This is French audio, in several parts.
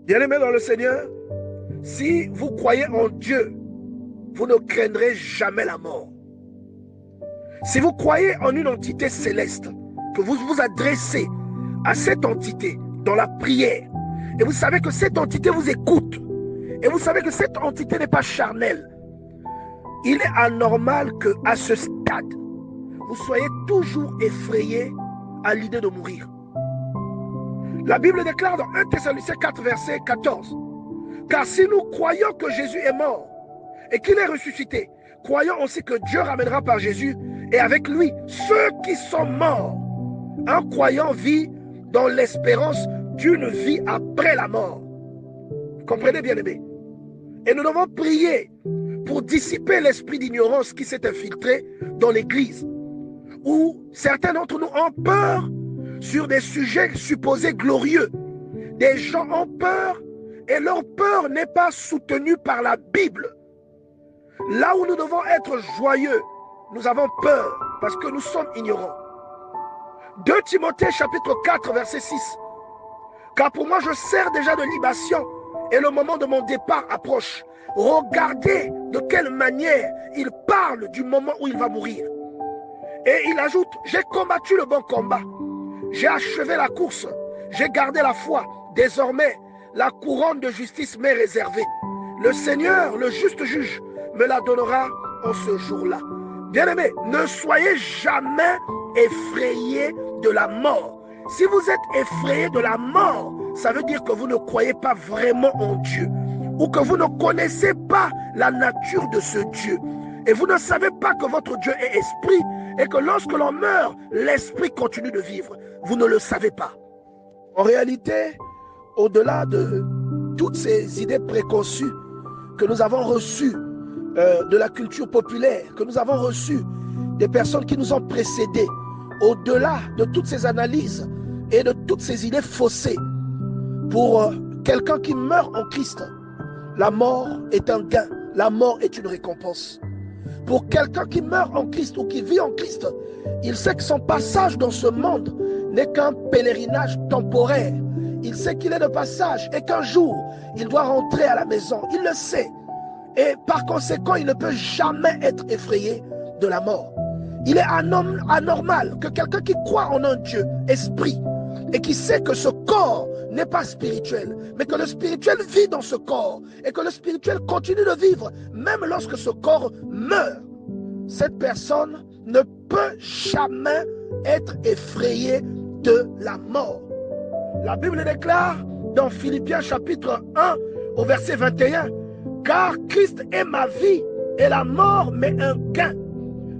Bien-aimés dans le Seigneur, si vous croyez en Dieu, vous ne craindrez jamais la mort. Si vous croyez en une entité céleste, que vous vous adressez à cette entité dans la prière, et vous savez que cette entité vous écoute, et vous savez que cette entité n'est pas charnelle, il est anormal qu'à ce stade, vous soyez toujours effrayé à l'idée de mourir. La Bible déclare dans 1 Thessaloniciens 4, verset 14, « Car si nous croyons que Jésus est mort et qu'il est ressuscité, croyons aussi que Dieu ramènera par Jésus et avec lui ceux qui sont morts. » Un croyant vit dans l'espérance d'une vie après la mort. Comprenez, bien-aimés? Et nous devons prier pour dissiper l'esprit d'ignorance qui s'est infiltré dans l'Église, où certains d'entre nous ont peur sur des sujets supposés glorieux. Des gens ont peur et leur peur n'est pas soutenue par la Bible. Là où nous devons être joyeux, nous avons peur parce que nous sommes ignorants. 2 Timothée chapitre 4 verset 6. Car pour moi je sers déjà de libation et le moment de mon départ approche. Regardez de quelle manière il parle du moment où il va mourir. Et il ajoute, j'ai combattu le bon combat. J'ai achevé la course. J'ai gardé la foi. Désormais, la couronne de justice m'est réservée. Le Seigneur, le juste juge, me la donnera en ce jour-là. Bien-aimés, ne soyez jamais effrayés de la mort. Si vous êtes effrayés de la mort, ça veut dire que vous ne croyez pas vraiment en Dieu, ou que vous ne connaissez pas la nature de ce Dieu. Et vous ne savez pas que votre Dieu est esprit, et que lorsque l'on meurt, l'esprit continue de vivre. Vous ne le savez pas. En réalité, au-delà de toutes ces idées préconçues que nous avons reçues de la culture populaire, que nous avons reçues des personnes qui nous ont précédés, au-delà de toutes ces analyses et de toutes ces idées faussées, pour quelqu'un qui meurt en Christ, la mort est un gain, la mort est une récompense. Pour quelqu'un qui meurt en Christ ou qui vit en Christ, il sait que son passage dans ce monde n'est qu'un pèlerinage temporaire. Il sait qu'il est de passage et qu'un jour, il doit rentrer à la maison. Il le sait. Et par conséquent, il ne peut jamais être effrayé de la mort. Il est anormal que quelqu'un qui croit en un Dieu, esprit, et qui sait que ce corps n'est pas spirituel, mais que le spirituel vit dans ce corps, et que le spirituel continue de vivre, même lorsque ce corps meurt, cette personne ne peut jamais être effrayée de la mort. La Bible déclare dans Philippiens chapitre 1 au verset 21, « Car Christ est ma vie et la mort m'est un gain.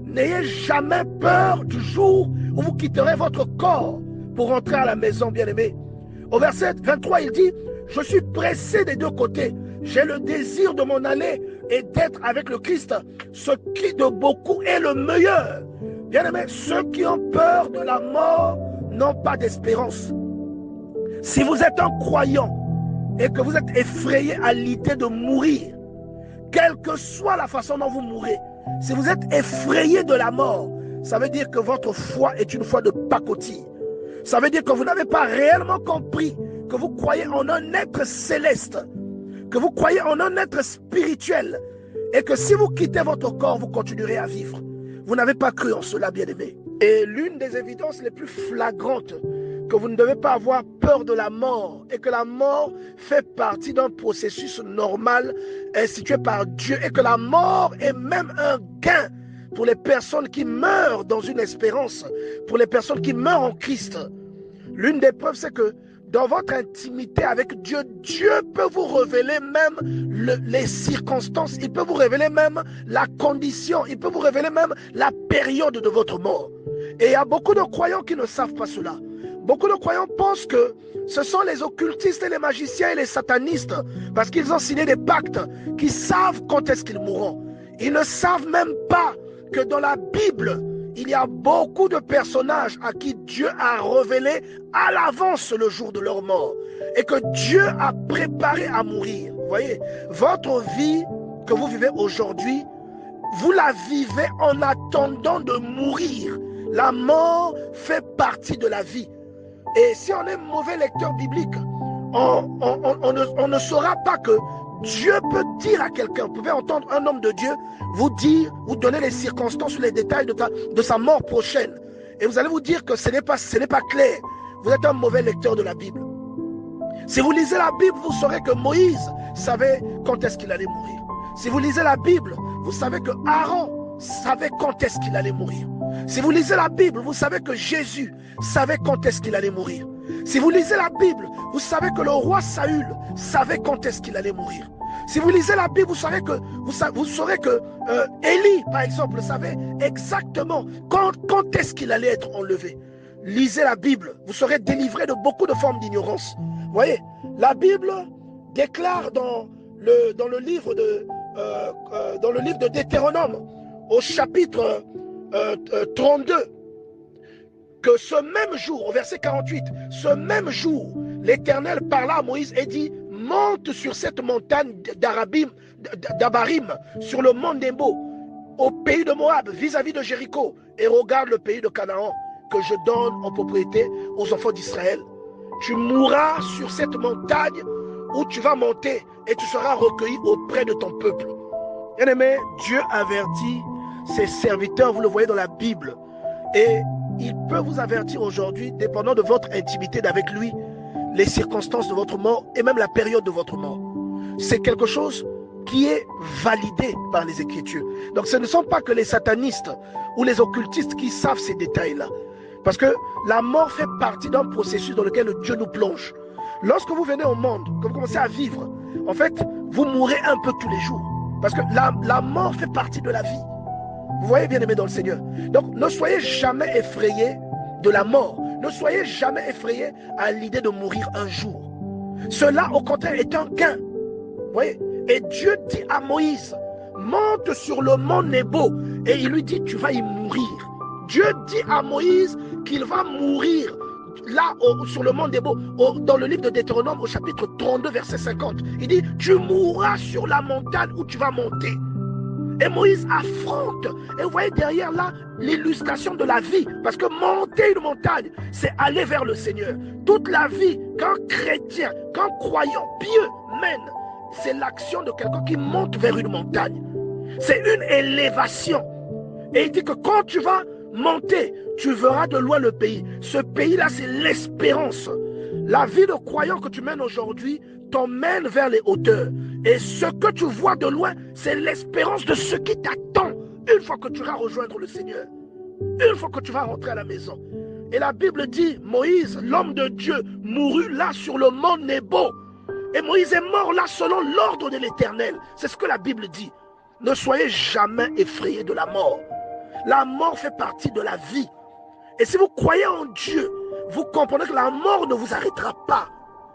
N'ayez jamais peur du jour où vous quitterez votre corps pour rentrer à la maison, bien-aimé. » Au verset 23, il dit, « Je suis pressé des deux côtés. J'ai le désir de m'en aller et d'être avec le Christ, ce qui de beaucoup est le meilleur. » Bien-aimé, ceux qui ont peur de la mort n'ont pas d'espérance. Si vous êtes un croyant et que vous êtes effrayé à l'idée de mourir, quelle que soit la façon dont vous mourrez, si vous êtes effrayé de la mort, ça veut dire que votre foi est une foi de pacotille. Ça veut dire que vous n'avez pas réellement compris que vous croyez en un être céleste, que vous croyez en un être spirituel, et que si vous quittez votre corps, vous continuerez à vivre. Vous n'avez pas cru en cela, bien-aimé. Et l'une des évidences les plus flagrantes, que vous ne devez pas avoir peur de la mort, et que la mort fait partie d'un processus normal institué par Dieu, et que la mort est même un gain pour les personnes qui meurent dans une espérance, pour les personnes qui meurent en Christ. L'une des preuves, c'est que dans votre intimité avec Dieu, Dieu peut vous révéler même les circonstances, il peut vous révéler même la condition, il peut vous révéler même la période de votre mort. Et il y a beaucoup de croyants qui ne savent pas cela. Beaucoup de croyants pensent que ce sont les occultistes et les magiciens et les satanistes, parce qu'ils ont signé des pactes, qui savent quand est-ce qu'ils mourront. Ils ne savent même pas que dans la Bible, il y a beaucoup de personnages à qui Dieu a révélé à l'avance le jour de leur mort, et que Dieu a préparé à mourir. Vous voyez, votre vie que vous vivez aujourd'hui, vous la vivez en attendant de mourir. La mort fait partie de la vie. Et si on est mauvais lecteur biblique, on ne saura pas que Dieu peut dire à quelqu'un, vous pouvez entendre un homme de Dieu vous dire, vous donner les circonstances, les détails de sa mort prochaine. Et vous allez vous dire que ce n'est pas clair. Vous êtes un mauvais lecteur de la Bible. Si vous lisez la Bible, vous saurez que Moïse savait quand est-ce qu'il allait mourir. Si vous lisez la Bible, vous savez que Aaron savait quand est-ce qu'il allait mourir. Si vous lisez la Bible, vous savez que Jésus savait quand est-ce qu'il allait mourir. Si vous lisez la Bible, vous savez que le roi Saül savait quand est-ce qu'il allait mourir. Si vous lisez la Bible, vous saurez que Élie, par exemple, savait exactement quand est-ce qu'il allait être enlevé. Lisez la Bible, vous serez délivré de beaucoup de formes d'ignorance. Vous voyez, la Bible déclare dans le livre de Deutéronome, au chapitre 32, que ce même jour, au verset 48, ce même jour, l'Éternel parla à Moïse et dit: monte sur cette montagne d'Abarim, sur le mont Nebo, au pays de Moab, vis-à-vis de Jéricho, et regarde le pays de Canaan que je donne en propriété aux enfants d'Israël. Tu mourras sur cette montagne où tu vas monter et tu seras recueilli auprès de ton peuple. Bien-aimé, Dieu avertit ses serviteurs, vous le voyez dans la Bible, et il peut vous avertir aujourd'hui, dépendant de votre intimité avec lui, les circonstances de votre mort et même la période de votre mort. C'est quelque chose qui est validé par les Écritures. Donc ce ne sont pas que les satanistes ou les occultistes qui savent ces détails-là. Parce que la mort fait partie d'un processus dans lequel Dieu nous plonge. Lorsque vous venez au monde, que vous commencez à vivre, en fait, vous mourrez un peu tous les jours. Parce que la mort fait partie de la vie. Vous voyez, bien aimé dans le Seigneur. Donc ne soyez jamais effrayés de la mort. Ne soyez jamais effrayés à l'idée de mourir un jour. Cela, au contraire, est un gain. Vous voyez? Et Dieu dit à Moïse: monte sur le mont Nebo. Et il lui dit: tu vas y mourir. Dieu dit à Moïse qu'il va mourir là, sur le mont Nebo, dans le livre de Deutéronome, au chapitre 32, verset 50. Il dit: tu mourras sur la montagne où tu vas monter. Et Moïse affronte. Et vous voyez derrière là l'illustration de la vie. Parce que monter une montagne, c'est aller vers le Seigneur. Toute la vie qu'un chrétien, qu'un croyant pieux mène, c'est l'action de quelqu'un qui monte vers une montagne. C'est une élévation. Et il dit que quand tu vas monter, tu verras de loin le pays. Ce pays-là, c'est l'espérance. La vie de croyant que tu mènes aujourd'hui t'emmène vers les hauteurs. Et ce que tu vois de loin, c'est l'espérance de ce qui t'attend une fois que tu vas rejoindre le Seigneur. Une fois que tu vas rentrer à la maison. Et la Bible dit: Moïse, l'homme de Dieu, mourut là sur le mont Nebo. Et Moïse est mort là selon l'ordre de l'Éternel. C'est ce que la Bible dit. Ne soyez jamais effrayés de la mort. La mort fait partie de la vie. Et si vous croyez en Dieu, vous comprenez que la mort ne vous arrêtera pas.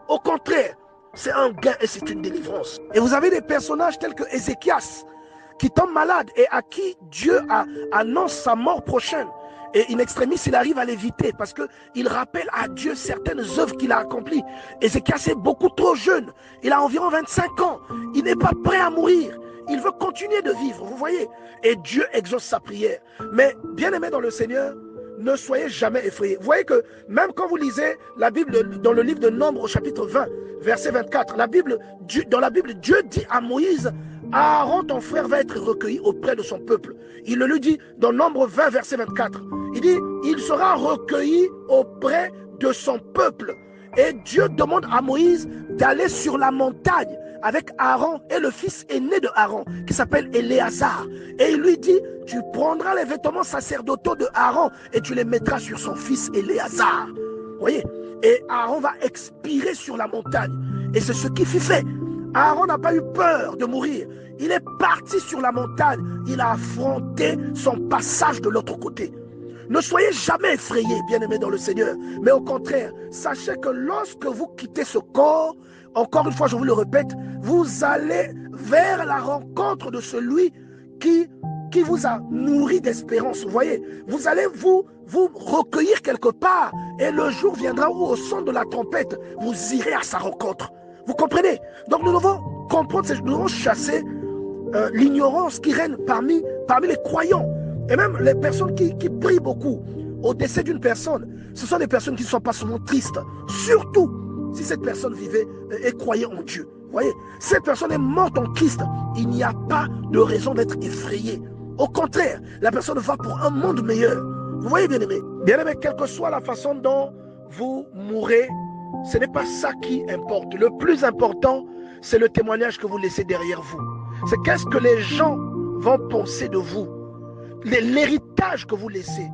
Au contraire, c'est un gain et c'est une délivrance. Et vous avez des personnages tels que Ézéchias, qui tombe malade et à qui Dieu annonce sa mort prochaine. Et in extremis, il arrive à l'éviter parce qu'il rappelle à Dieu certaines œuvres qu'il a accomplies. Ézéchias est beaucoup trop jeune. Il a environ 25 ans. Il n'est pas prêt à mourir. Il veut continuer de vivre, vous voyez. Et Dieu exauce sa prière. Mais bien aimé dans le Seigneur, ne soyez jamais effrayés. Vous voyez que même quand vous lisez la Bible dans le livre de Nombre au chapitre 20, verset 24, dans la Bible, Dieu dit à Moïse: Aaron, ton frère, va être recueilli auprès de son peuple. Il le lui dit dans Nombre 20, verset 24. Il dit: il sera recueilli auprès de son peuple. Et Dieu demande à Moïse d'aller sur la montagne avec Aaron et le fils aîné de Aaron, qui s'appelle Éléazar. Et il lui dit: tu prendras les vêtements sacerdotaux de Aaron et tu les mettras sur son fils Éléazar. Vous voyez? Et Aaron va expirer sur la montagne. Et c'est ce qui fut fait. Aaron n'a pas eu peur de mourir. Il est parti sur la montagne. Il a affronté son passage de l'autre côté. Ne soyez jamais effrayés, bien-aimés dans le Seigneur. Mais au contraire, sachez que lorsque vous quittez ce corps, encore une fois, je vous le répète, vous allez vers la rencontre de celui qui vous a nourri d'espérance. Vous voyez, vous allez vous recueillir quelque part et le jour viendra où au son de la trompette, vous irez à sa rencontre. Vous comprenez? Donc nous devons comprendre, nous devons chasser l'ignorance qui règne parmi les croyants. Et même les personnes qui prient beaucoup au décès d'une personne, ce sont des personnes qui ne sont pas souvent tristes. Surtout si cette personne vivait et croyait en Dieu. Vous voyez, cette personne est morte en Christ. Il n'y a pas de raison d'être effrayé. Au contraire, la personne va pour un monde meilleur. Vous voyez, bien-aimé? Bien-aimé, quelle que soit la façon dont vous mourrez, ce n'est pas ça qui importe. Le plus important, c'est le témoignage que vous laissez derrière vous. C'est qu'est-ce que les gens vont penser de vous. L'héritage que vous laissez.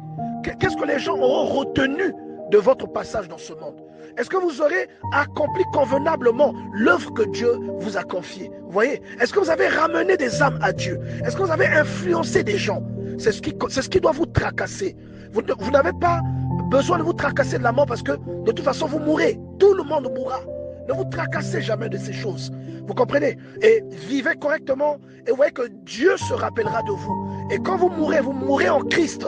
Qu'est-ce que les gens auront retenu de votre passage dans ce monde? Est-ce que vous aurez accompli convenablement l'œuvre que Dieu vous a confiée? Vous voyez? Est-ce que vous avez ramené des âmes à Dieu? Est-ce que vous avez influencé des gens? C'est ce qui doit vous tracasser. Vous n'avez pas besoin de vous tracasser de la mort parce que de toute façon vous mourrez. Tout le monde mourra. Ne vous tracassez jamais de ces choses. Vous comprenez? Et vivez correctement et vous voyez que Dieu se rappellera de vous. Et quand vous mourrez en Christ.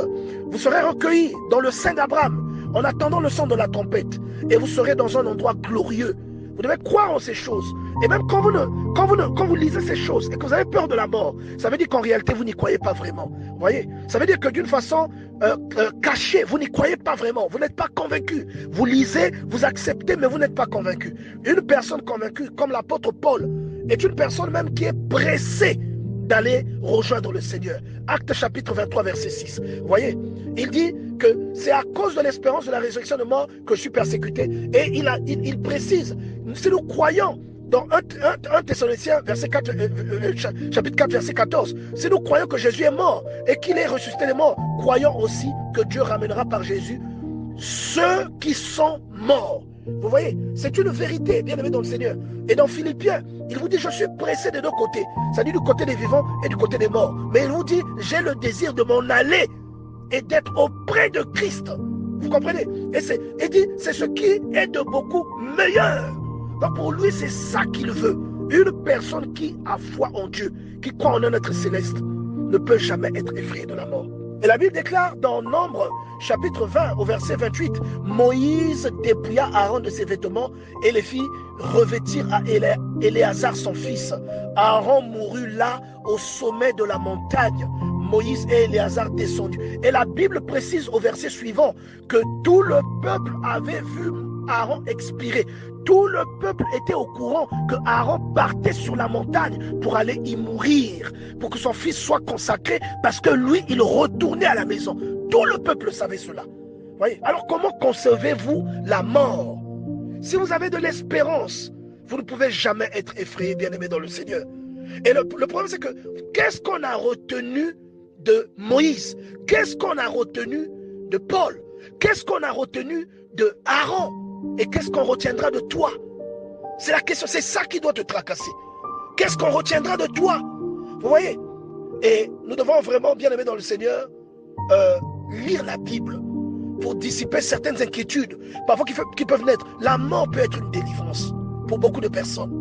Vous serez recueillis dans le sein d'Abraham en attendant le son de la trompette. Et vous serez dans un endroit glorieux. Vous devez croire en ces choses. Et même quand vous lisez ces choses et que vous avez peur de la mort, ça veut dire qu'en réalité, vous n'y croyez pas vraiment. Vous voyez? Ça veut dire que d'une façon cachée, vous n'y croyez pas vraiment. Vous n'êtes pas convaincu. Vous lisez, vous acceptez, mais vous n'êtes pas convaincu. Une personne convaincue, comme l'apôtre Paul, est une personne même qui est pressée d'aller rejoindre le Seigneur. Actes chapitre 23, verset 6. Vous voyez? Il dit que c'est à cause de l'espérance de la résurrection de mort que je suis persécuté. Et il précise, si nous croyons dans 1 Thessaloniciens chapitre 4, verset 14, si nous croyons que Jésus est mort et qu'il est ressuscité des morts, croyons aussi que Dieu ramènera par Jésus ceux qui sont morts. Vous voyez, c'est une vérité, bien aimé dans le Seigneur. Et dans Philippiens, il vous dit, je suis pressé des deux côtés. Ça dit du côté des vivants et du côté des morts. Mais il vous dit, j'ai le désir de m'en aller et d'être auprès de Christ. Vous comprenez? Et dit, c'est ce qui est de beaucoup meilleur. Donc pour lui, c'est ça qu'il veut. Une personne qui a foi en Dieu, qui croit en un être céleste, ne peut jamais être effrayée de la mort. Et la Bible déclare dans Nombre, chapitre 20, au verset 28, Moïse dépouilla Aaron de ses vêtements et les fit revêtir à Éléazar son fils. Aaron mourut là, au sommet de la montagne. Moïse et Éléazar descendus. Et la Bible précise au verset suivant que tout le peuple avait vu Aaron expirer. Tout le peuple était au courant que Aaron partait sur la montagne pour aller y mourir, pour que son fils soit consacré, parce que lui, il retournait à la maison. Tout le peuple savait cela. Voyez? Alors comment concevez-vous la mort? Si vous avez de l'espérance, vous ne pouvez jamais être effrayé, bien-aimé dans le Seigneur. Et le problème, c'est que qu'est-ce qu'on a retenu de Moïse? Qu'est-ce qu'on a retenu de Paul? Qu'est-ce qu'on a retenu de Aaron? Et qu'est-ce qu'on retiendra de toi? C'est la question, c'est ça qui doit te tracasser. Qu'est-ce qu'on retiendra de toi? Vous voyez? Et nous devons vraiment, bien aimer dans le Seigneur, lire la Bible pour dissiper certaines inquiétudes, parfois qui peuvent naître. La mort peut être une délivrance pour beaucoup de personnes.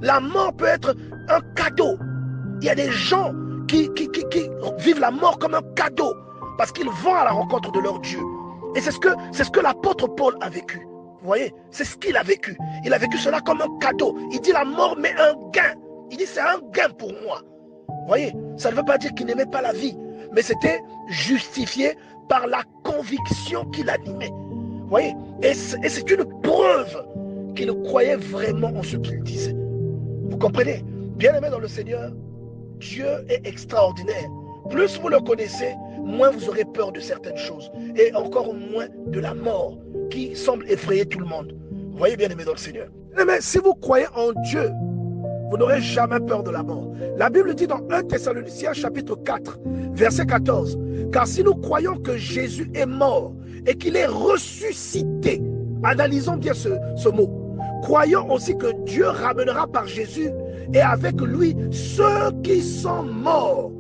La mort peut être un cadeau. Il y a des gens qui vivent la mort comme un cadeau parce qu'ils vont à la rencontre de leur Dieu. Et c'est ce que l'apôtre Paul a vécu. Vous voyez, c'est ce qu'il a vécu. Il a vécu cela comme un cadeau. Il dit la mort mais un gain. Il dit c'est un gain pour moi. Vous voyez, ça ne veut pas dire qu'il n'aimait pas la vie, mais c'était justifié par la conviction qu'il animait. Vous voyez, et c'est une preuve qu'il croyait vraiment en ce qu'il disait. Vous comprenez? Bien-aimé dans le Seigneur, Dieu est extraordinaire. Plus vous le connaissez, moins vous aurez peur de certaines choses. Et encore moins de la mort qui semble effrayer tout le monde. Vous voyez, bien-aimé dans le Seigneur. Mais si vous croyez en Dieu, vous n'aurez jamais peur de la mort. La Bible dit dans 1 Thessaloniciens chapitre 4, verset 14, car si nous croyons que Jésus est mort et qu'il est ressuscité, analysons bien ce mot, croyons aussi que Dieu ramènera par Jésus et avec lui ceux qui sont morts.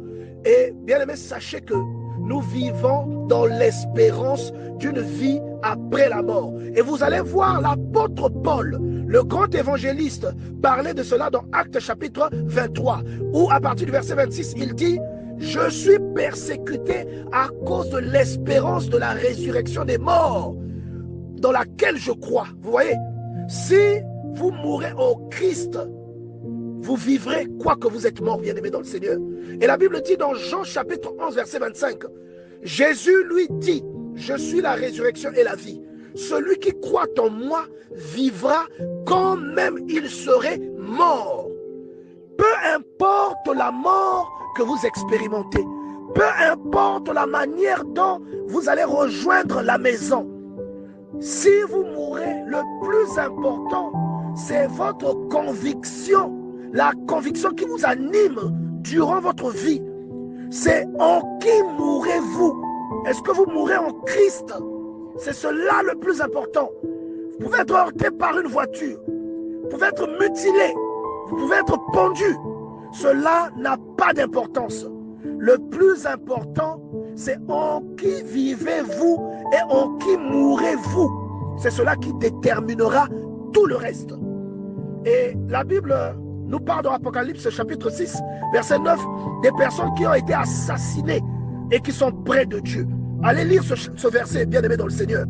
Et bien aimé, sachez que nous vivons dans l'espérance d'une vie après la mort. Et vous allez voir l'apôtre Paul, le grand évangéliste, parler de cela dans Actes chapitre 23, où à partir du verset 26, il dit « Je suis persécuté à cause de l'espérance de la résurrection des morts, dans laquelle je crois. » Vous voyez, si vous mourrez au Christ, vous vivrez quoique vous êtes mort, bien-aimé dans le Seigneur. Et la Bible dit dans Jean chapitre 11, verset 25, Jésus lui dit, je suis la résurrection et la vie. celui qui croit en moi vivra quand même il serait mort. Peu importe la mort que vous expérimentez, peu importe la manière dont vous allez rejoindre la maison, si vous mourrez, le plus important, c'est votre conviction, la conviction qui vous anime durant votre vie. C'est en qui mourrez-vous? Est-ce que vous mourrez en Christ? C'est cela le plus important. Vous pouvez être heurté par une voiture, vous pouvez être mutilé, vous pouvez être pendu. Cela n'a pas d'importance. Le plus important, c'est en qui vivez-vous et en qui mourrez-vous. C'est cela qui déterminera tout le reste. Et la Bible nous parle dans Apocalypse chapitre 6, verset 9, des personnes qui ont été assassinées et qui sont près de Dieu. Allez lire ce verset, bien-aimé dans le Seigneur.